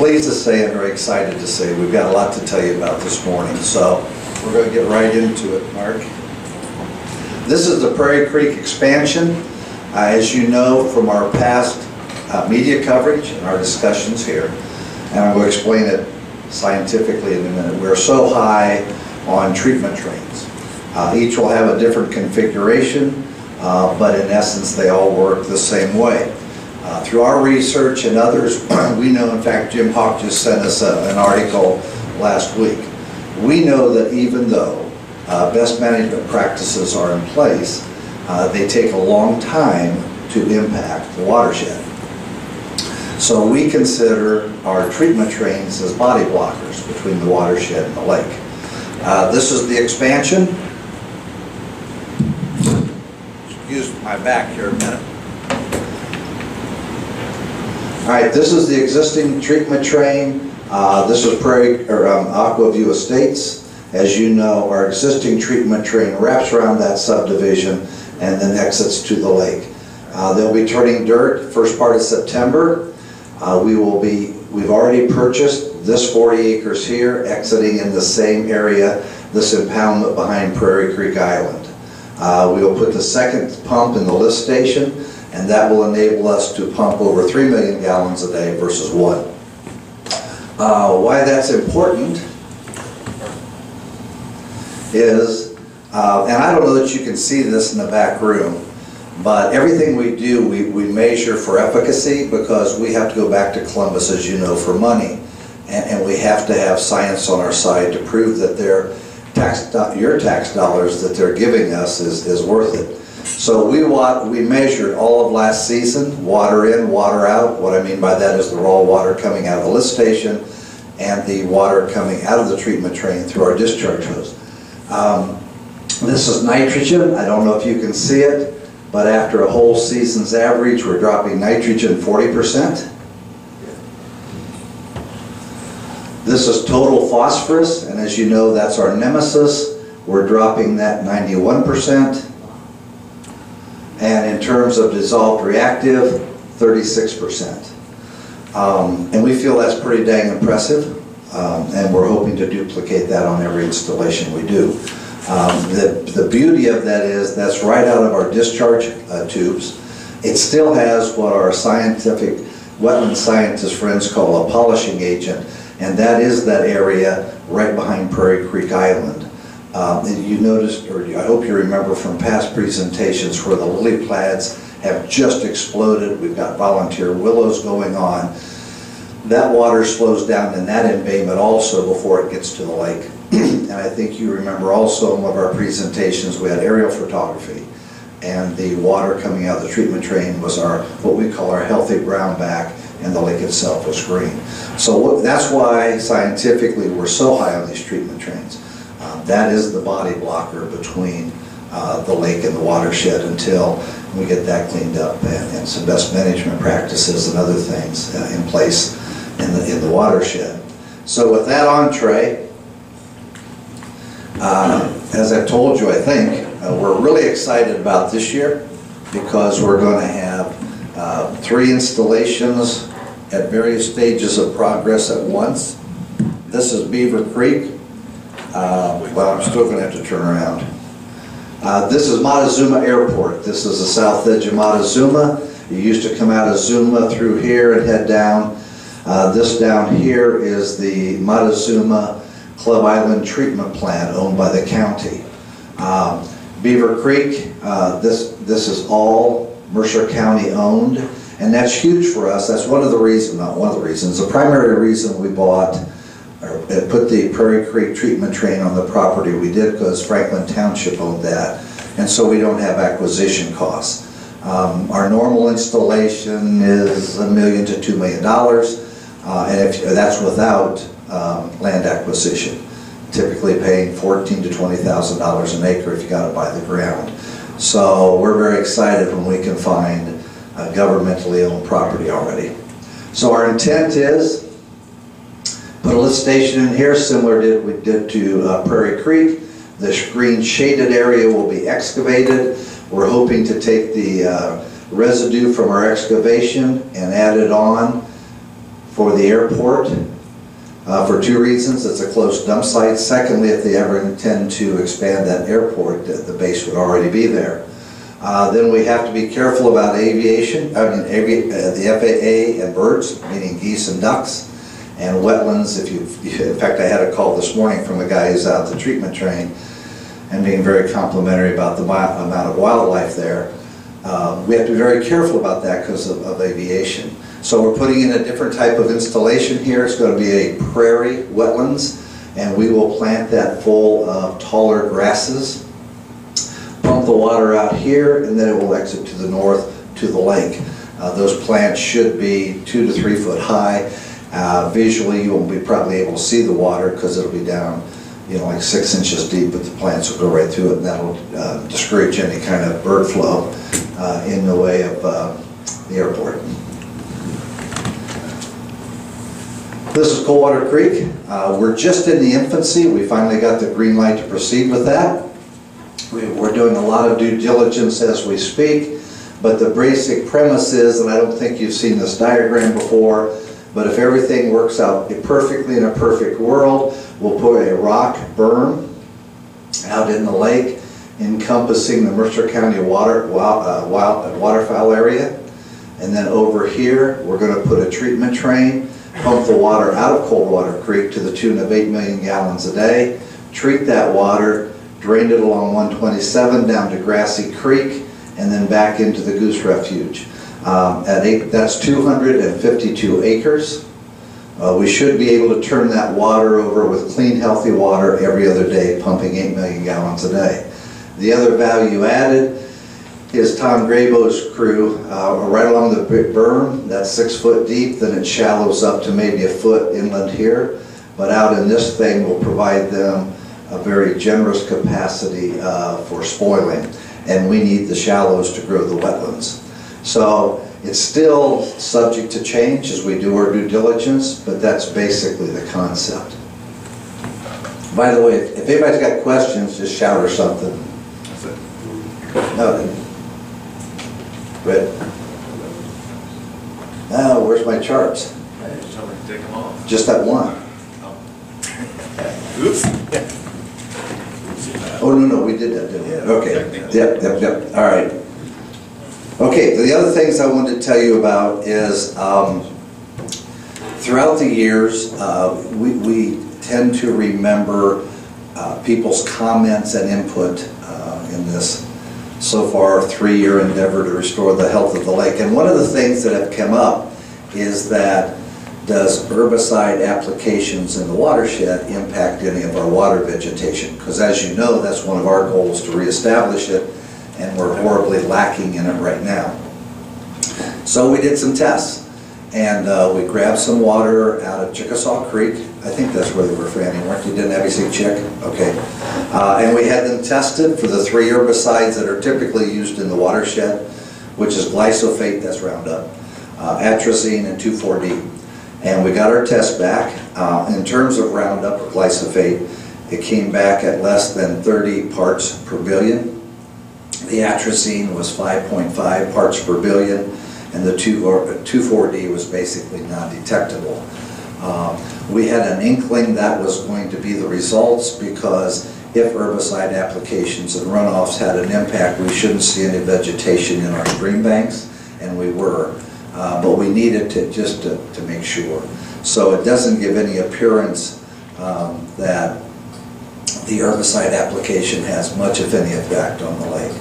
pleased to say and very excited to say we've got a lot to tell you about this morning. So we're going to get right into it, Mark. This is the Prairie Creek expansion. As you know from our past media coverage and our discussions here, and I'm going to explain it scientifically in a minute, we're so high on treatment trains. Each will have a different configuration, but in essence they all work the same way. Through our research and others, we know, in fact, Jim Hawk just sent us an article last week. We know that even though best management practices are in place, they take a long time to impact the watershed. So we consider our treatment trains as body blockers between the watershed and the lake. This is the expansion. Excuse my back here a minute. All right, this is the existing treatment train. This is Aqua View Estates. As you know, our existing treatment train wraps around that subdivision and then exits to the lake. They'll be turning dirt first part of September. We've already purchased this 40 acres here, exiting in the same area, this impoundment behind Prairie Creek Island. We will put the second pump in the lift station, and that will enable us to pump over 3 million gallons a day versus 1. Why that's important is, and I don't know that you can see this in the back room, but everything we do, we measure for efficacy, because we have to go back to Columbus, as you know, for money. And we have to have science on our side to prove that your tax dollars that they're giving us is worth it. So we measured all of last season, water in, water out. What I mean by that is the raw water coming out of the lift station and the water coming out of the treatment train through our discharge hose. This is nitrogen. I don't know if you can see it, but after a whole season's average, we're dropping nitrogen 40%. This is total phosphorus, and as you know, that's our nemesis. We're dropping that 91%. And in terms of dissolved reactive, 36%. And we feel that's pretty dang impressive, and we're hoping to duplicate that on every installation we do. The beauty of that is that's right out of our discharge tubes. It still has what our scientific wetland scientist friends call a polishing agent, and that is that area right behind Prairie Creek Island. You noticed, or I hope you remember from past presentations, where the lily pads have just exploded. We've got volunteer willows going on. That water slows down in that embayment also before it gets to the lake. And I think you remember also in one of our presentations we had aerial photography, and the water coming out of the treatment train was what we call our healthy brownback, and the lake itself was green. So that's why scientifically we're so high on these treatment trains. That is the body blocker between the lake and the watershed until we get that cleaned up, and some best management practices and other things in place in the watershed. So with that entree, as I've told you, I think, we're really excited about this year, because we're going to have 3 installations at various stages of progress at once. This is Beaver Creek. Well, I'm still going to have to turn around. This is Montezuma Airport. This is the south edge of Montezuma. You used to come out of Zuma through here and head down. This down here is the Montezuma Club Island Treatment Plant, owned by the county. Beaver Creek, this is all Mercer County owned, and that's huge for us. That's one of the reasons, not one of the reasons, the primary reason we bought or put the Prairie Creek treatment train on the property we did, because Franklin Township owned that, and so we don't have acquisition costs. Our normal installation is $1 million to $2 million, and that's without land acquisition, typically paying $14,000 to $20,000 an acre if you got to buy the ground. So we're very excited when we can find governmentally owned property already. So our intent is put a lift station in here, similar to what we did to Prairie Creek. This green shaded area will be excavated. We're hoping to take the residue from our excavation and add it on for the airport for two reasons. It's a close dump site. Secondly, if they ever intend to expand that airport, the base would already be there. Then we have to be careful about aviation, the FAA and birds, meaning geese and ducks, and wetlands. In fact, I had a call this morning from a guy who's out the treatment train and being very complimentary about the amount of wildlife there. We have to be very careful about that because of aviation. So we're putting in a different type of installation here. It's going to be a prairie wetlands, and we will plant that full of taller grasses, pump the water out here, and then it will exit to the north to the lake. Those plants should be 2 to 3 foot high. Visually, you won't be probably able to see the water because it'll be down, like 6 inches deep, but the plants will go right through it, and that'll discourage any kind of bird flow in the way of the airport. This is Coldwater Creek. We're just in the infancy. We finally got the green light to proceed with that. We're doing a lot of due diligence as we speak, but the basic premise is, and I don't think you've seen this diagram before, but if everything works out perfectly in a perfect world, we'll put a rock berm out in the lake encompassing the Mercer County waterfowl area. And then over here, we're going to put a treatment train, pump the water out of Coldwater Creek to the tune of 8 million gallons a day, treat that water, drain it along 127 down to Grassy Creek, and then back into the Goose Refuge. That's 252 acres. We should be able to turn that water over with clean, healthy water every other day, pumping 8 million gallons a day. The other value added is Tom Grabo's crew, right along the berm, that's 6 foot deep, then it shallows up to maybe a foot inland here. But out in this thing, we'll provide them a very generous capacity for spoiling. And we need the shallows to grow the wetlands. So it's still subject to change as we do our due diligence, but that's basically the concept. By the way, if anybody's got questions, just shout or something. No, good. Now, where's my charts? Somebody take them off. Just that one. Oops. Oh, no, we did that, didn't we? Okay. Yep. All right. Okay, the other things I wanted to tell you about is throughout the years, we tend to remember people's comments and input in this so far 3-year endeavor to restore the health of the lake. And one of the things that have come up is that does herbicide applications in the watershed impact any of our water vegetation? Because as you know, that's one of our goals to reestablish it, and we're horribly lacking in it right now. So we did some tests, and we grabbed some water out of Chickasaw Creek. I think that's where they were, Franny, weren't you? Didn't have you see Chick? Okay. And we had them tested for the 3 herbicides that are typically used in the watershed, which is glyphosate, that's Roundup, atrazine, and 2,4-D. And we got our test back. In terms of Roundup or glyphosate, it came back at less than 30 parts per billion. The atrazine was 5.5 parts per billion, and the 2,4-D was basically non-detectable. We had an inkling that was going to be the results, because if herbicide applications and runoffs had an impact, we shouldn't see any vegetation in our stream banks, and we were. But we needed to just to make sure. So it doesn't give any appearance that the herbicide application has much, if any, effect on the lake.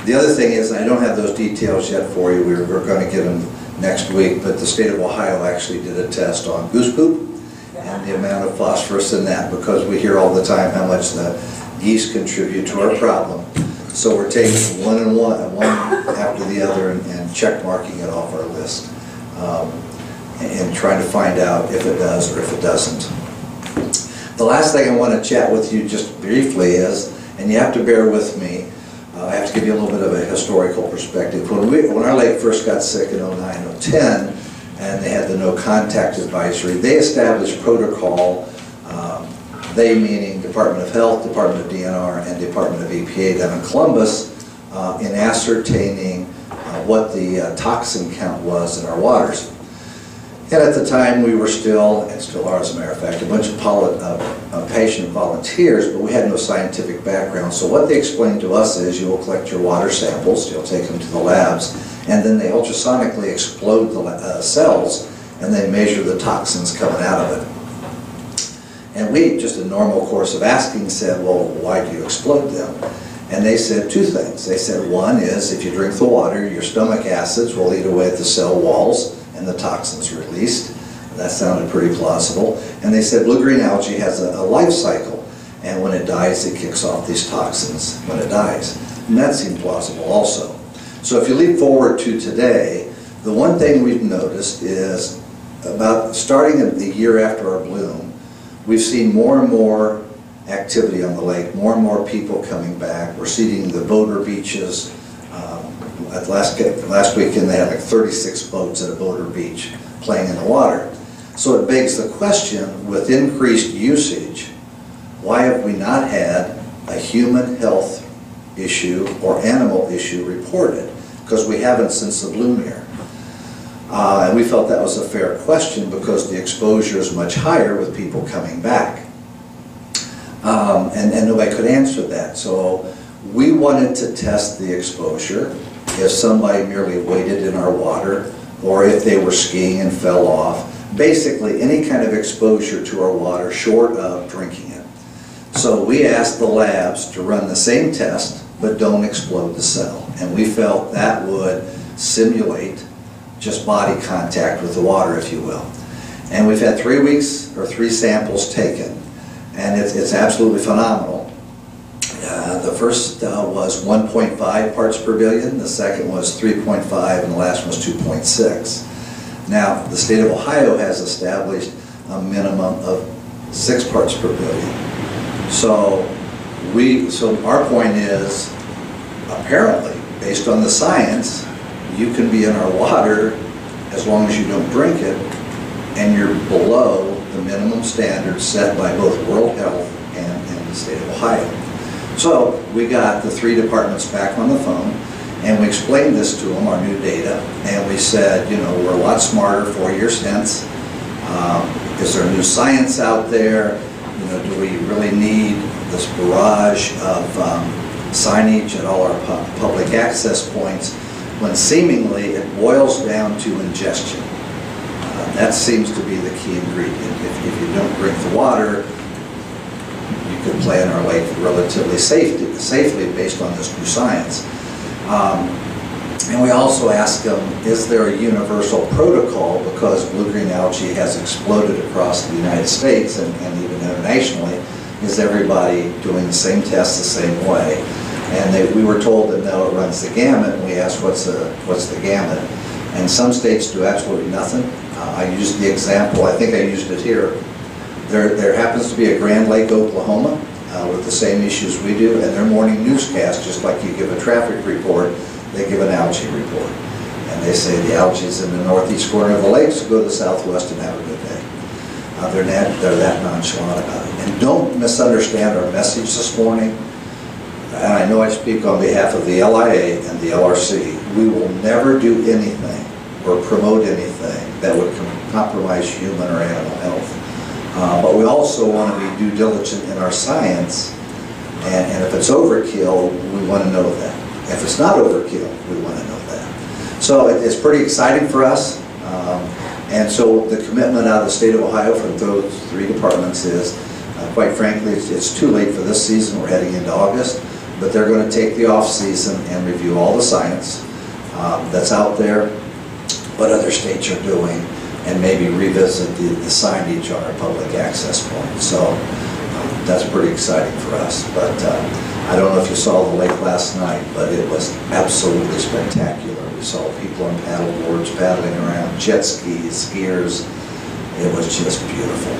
The other thing is, I don't have those details yet for you. We're going to get them next week, but the state of Ohio actually did a test on goose poop and the amount of phosphorus in that, because we hear all the time how much the geese contribute to our problem. So we're taking one after the other and check marking it off our list and trying to find out if it does or if it doesn't. The last thing I want to chat with you just briefly is, and you have to bear with me, I have to give you a little bit of a historical perspective. When our lake first got sick in 09, 010, and they had the no contact advisory, they established protocol, they meaning Department of Health, Department of DNR, and Department of EPA down in Columbus, in ascertaining what the toxin count was in our waters. And at the time, we were still, and still are as a matter of fact, a bunch of patient volunteers, but we had no scientific background. So what they explained to us is you'll collect your water samples, you'll take them to the labs, and then they ultrasonically explode the cells, and they measure the toxins coming out of it. And we, just a normal course of asking, said, well, why do you explode them? And they said two things. They said one is if you drink the water, your stomach acids will eat away at the cell walls and the toxins released. That sounded pretty plausible. And they said blue-green algae has a life cycle, and when it dies, it kicks off these toxins when it dies. And that seemed plausible also. So if you leap forward to today, the one thing we've noticed is about starting the year after our bloom, we've seen more and more activity on the lake, more and more people coming back. We're seeing the boater beaches. At last weekend they had like 36 boats at a boater beach playing in the water. So it begs the question, with increased usage, why have we not had a human health issue or animal issue reported? Because we haven't since the bloom year. And we felt that was a fair question because the exposure is much higher with people coming back. And nobody could answer that. So we wanted to test the exposure if somebody merely waded in our water or if they were skiing and fell off. Basically any kind of exposure to our water short of drinking it. So we asked the labs to run the same test but don't explode the cell. And we felt that would simulate just body contact with the water, if you will. And we've had 3 weeks or 3 samples taken. And it's absolutely phenomenal. The first was 1.5 parts per billion, the second was 3.5, and the last one was 2.6. Now, the state of Ohio has established a minimum of 6 parts per billion. So our point is, apparently, based on the science, you can be in our water as long as you don't drink it, and you're below the minimum standards set by both World Health and the state of Ohio. So we got the 3 departments back on the phone, and we explained this to them, our new data, and we said, you know, we're a lot smarter 4 years hence. Is there new science out there? You know, do we really need this barrage of signage at all our public access points when seemingly it boils down to ingestion? That seems to be the key ingredient. If you don't drink the water, you could play in our lake relatively safely based on this new science. And we also ask them, is there a universal protocol, because blue-green algae has exploded across the United States and even internationally, is everybody doing the same test the same way? And we were told that no, it runs the gamut, and we asked what's the gamut? And some states do absolutely nothing. I used the example, I think I used it here. There happens to be a Grand Lake, Oklahoma, with the same issues we do, and their morning newscast, just like you give a traffic report, they give an algae report. And they say the algae is in the northeast corner of the lake, so go to the southwest and have a good day. They're that nonchalant about it. And don't misunderstand our message this morning. And I know I speak on behalf of the LIA and the LRC. We will never do anything or promote anything that would compromise human or animal health. But we also want to be due diligent in our science, and if it's overkill, we want to know that. If it's not overkill, we want to know that. So it's pretty exciting for us, and so the commitment out of the state of Ohio from those 3 departments is, quite frankly, it's too late for this season. We're heading into August, but they're going to take the off season and review all the science that's out there, what other states are doing, and maybe revisit the signage on our public access points. So that's pretty exciting for us. But I don't know if you saw the lake last night, but it was absolutely spectacular. We saw people on paddle boards paddling around, jet skis, skiers. It was just beautiful.